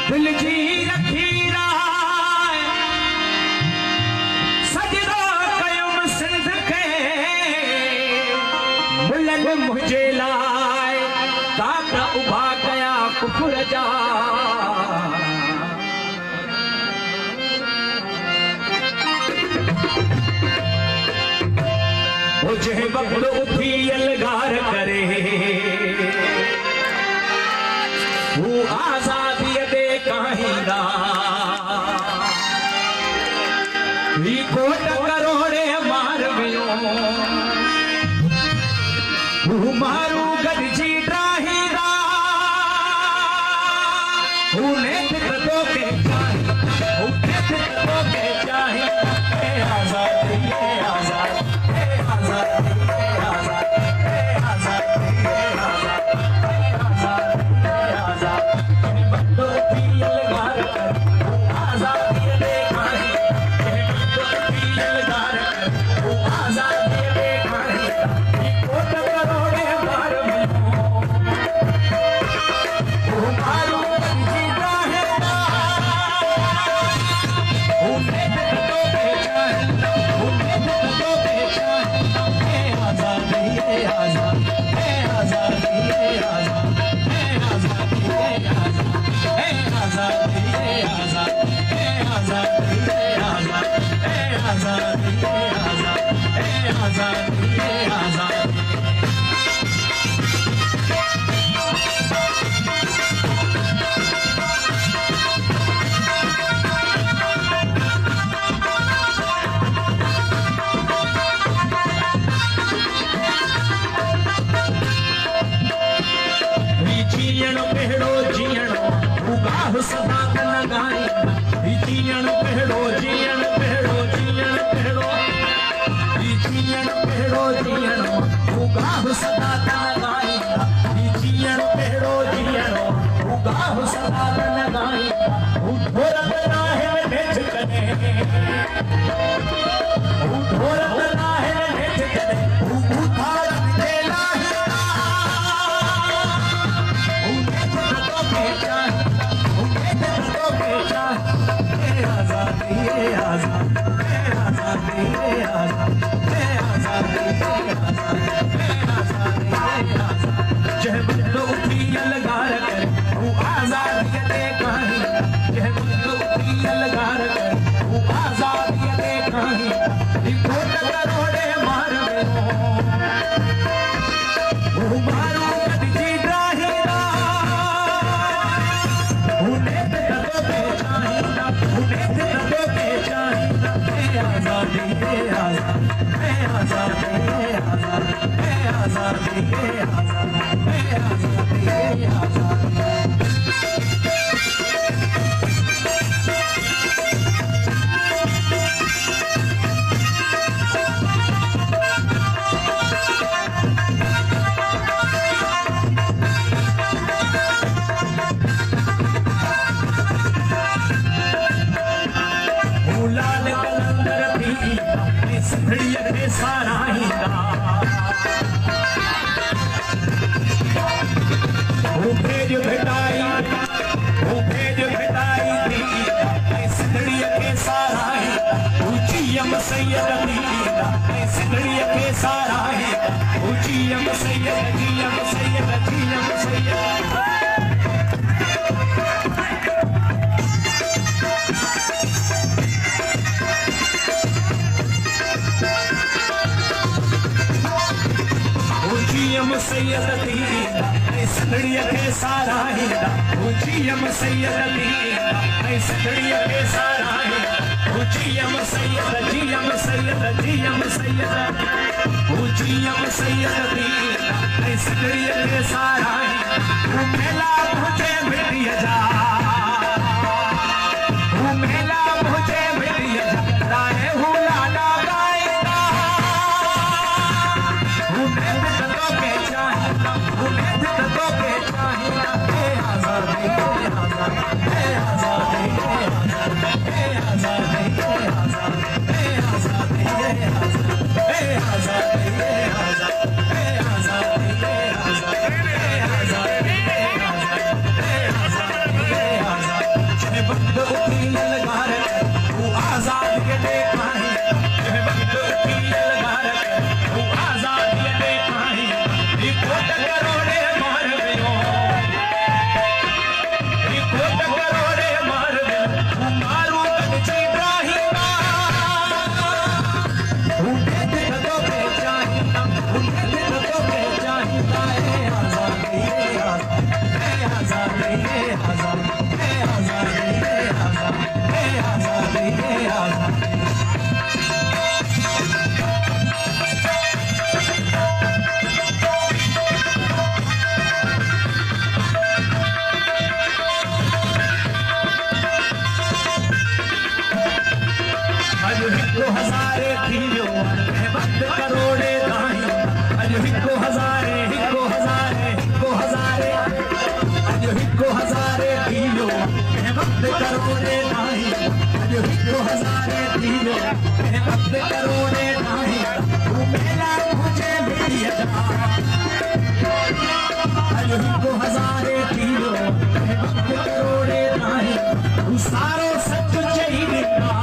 दिल जी रखी राय सजदा कयम सिंध के मुलन मुझे लाए दाग उभा गया कुफर जा मुझे वक्त उठी अलगार करे वो आजादी दे काहिंदा ही कोट करोड़े मार वियो वो मारू गॾिजी ड्राहींदा उने तो के चाहे आजादी आजाद सदा कन गाई जीअण पहड़ो जीअण पहड़ो जीअण पहड़ो जीअण पहड़ो जीअण उगाह सदा कन गाई जीअण पहड़ो जीअण उगाह सदा कन गाई ढोर बना है नेठ कने ढोर बना है नेठ कने उधार दे लाहिरा अधु करोड़े नाही अॼु हिकु हज़ारे थी वियो अधु करोड़े नाही तूं मेला मुंहिंजे मिटीअ जा अॼु हिकु हज़ारे थी वियो अधु करोड़े नाही तूं सारो सच चई ॾिना